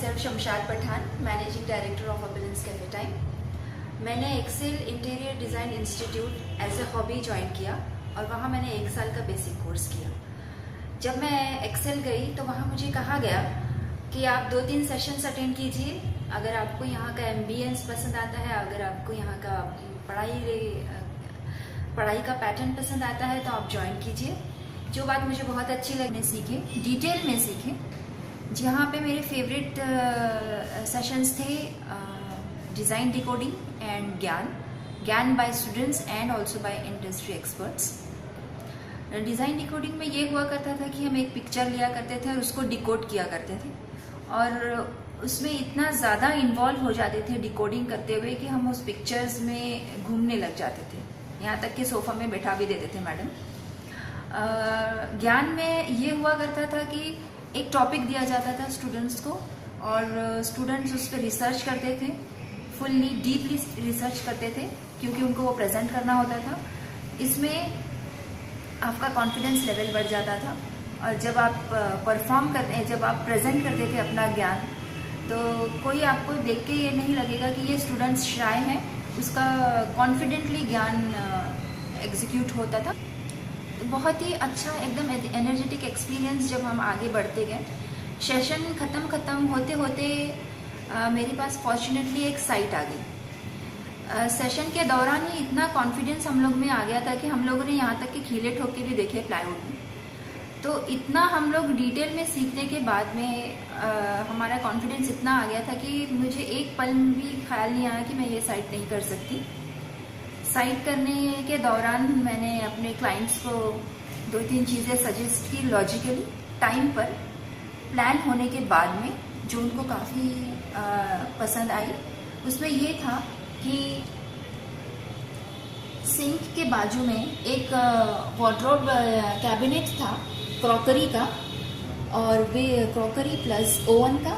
myself Shamshad Pathan, managing director of Opulence cafe time. मैंने Excel interior design institute as a hobby join किया और वहाँ मैंने 1 साल का बेसिक कोर्स किया। जब मैं एक्सेल गई तो वहाँ मुझे कहा गया कि आप 2-3 सेशंस अटेंड कीजिए। अगर आपको यहाँ का एम्बियंस पसंद आता है, अगर आपको यहाँ का पढ़ाई का पैटर्न पसंद आता है तो आप ज्वाइन कीजिए। जो बात मुझे बहुत अच्छी लगने सीखे, डिटेल में सीखे। जहाँ पे मेरे फेवरेट सेशंस थे design decoding and Gyan by students and also by industry experts. Design decoding में ये हुआ करता था कि हम एक पिक्चर लिया करते थे और उसको डिकोड किया करते थे और उसमें इतना ज़्यादा इन्वॉल्व हो जाते थे डिकोडिंग करते हुए कि हम उस पिक्चर्स में घूमने लग जाते थे, यहाँ तक कि सोफ़ा में बैठा भी देते थे मैडम। ज्ञान में ये हुआ करता था कि एक टॉपिक दिया जाता था स्टूडेंट्स को और स्टूडेंट्स उस पर रिसर्च करते थे, फुल्ली डीपली रिसर्च करते थे क्योंकि उनको वो प्रेजेंट करना होता था। इसमें आपका कॉन्फिडेंस लेवल बढ़ जाता था और जब आप परफॉर्म करते, जब आप प्रेजेंट करते थे अपना ज्ञान, तो कोई आपको देख के ये नहीं लगेगा कि ये स्टूडेंट्स शाय हैं, उसका कॉन्फिडेंटली ज्ञान एग्जीक्यूट होता था। बहुत ही अच्छा एकदम एनर्जेटिक एक्सपीरियंस। जब हम आगे बढ़ते गए, सेशन ख़त्म होते होते मेरे पास फॉर्चुनेटली एक साइट आ गई। सेशन के दौरान ही इतना कॉन्फिडेंस हम लोग में आ गया था कि हम लोगों ने यहाँ तक कि खीले ठोक के भी देखे प्लाईवुड में। तो इतना हम लोग डिटेल में सीखने के बाद में हमारा कॉन्फिडेंस इतना आ गया था कि मुझे एक पल भी ख्याल नहीं आया कि मैं ये साइट नहीं कर सकती। साइट करने के दौरान मैंने अपने क्लाइंट्स को 2-3 चीज़ें सजेस्ट की लॉजिकली, टाइम पर, प्लान होने के बाद में, जो उनको काफ़ी पसंद आई। उसमें ये था कि सिंक के बाजू में एक वार्डरोब कैबिनेट था क्रॉकरी का, और वे क्रॉकरी प्लस ओवन का,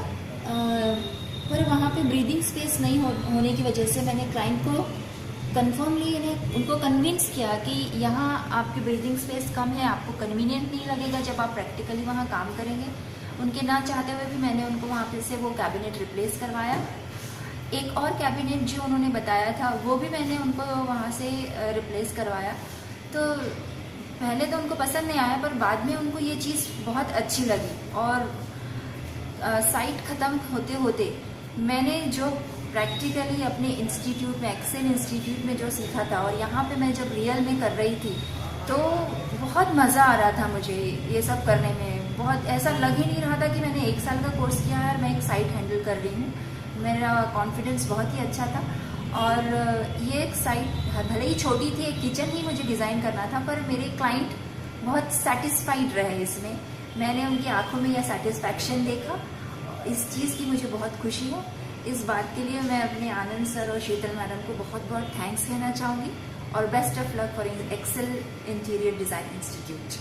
पर वहाँ पे ब्रीदिंग स्पेस नहीं होने की वजह से मैंने क्लाइंट को कन्फर्मली उनको कन्विंस किया कि यहाँ आपकी ब्रीदिंग स्पेस कम है, आपको कन्वीनियंट नहीं लगेगा जब आप प्रैक्टिकली वहाँ काम करेंगे। उनके ना चाहते हुए भी मैंने उनको वहाँ पे से वो कैबिनेट रिप्लेस करवाया। एक और कैबिनेट जो उन्होंने बताया था वो भी मैंने उनको वहाँ से रिप्लेस करवाया। तो पहले तो उनको पसंद नहीं आया, पर बाद में उनको ये चीज़ बहुत अच्छी लगी। और साइट ख़त्म होते होते मैंने जो प्रैक्टिकली अपने इंस्टीट्यूट में, एक्सेल इंस्टीट्यूट में जो सीखा था, और यहाँ पे मैं जब रियल में कर रही थी तो बहुत मज़ा आ रहा था मुझे ये सब करने में। बहुत ऐसा लग ही नहीं रहा था कि मैंने 1 साल का कोर्स किया है और मैं एक साइट हैंडल कर रही हूँ। मेरा कॉन्फिडेंस बहुत ही अच्छा था। और ये एक साइट भले ही छोटी थी, एक किचन ही मुझे डिज़ाइन करना था, पर मेरे क्लाइंट बहुत सेटिस्फाइड रहे इसमें। मैंने उनकी आंखों में यह सेटिस्फैक्शन देखा। इस चीज़ की मुझे बहुत खुशी है। इस बात के लिए मैं अपने आनंद सर और शीतल मैडम को बहुत बहुत थैंक्स कहना चाहूँगी और best of luck for Excel interior design institute.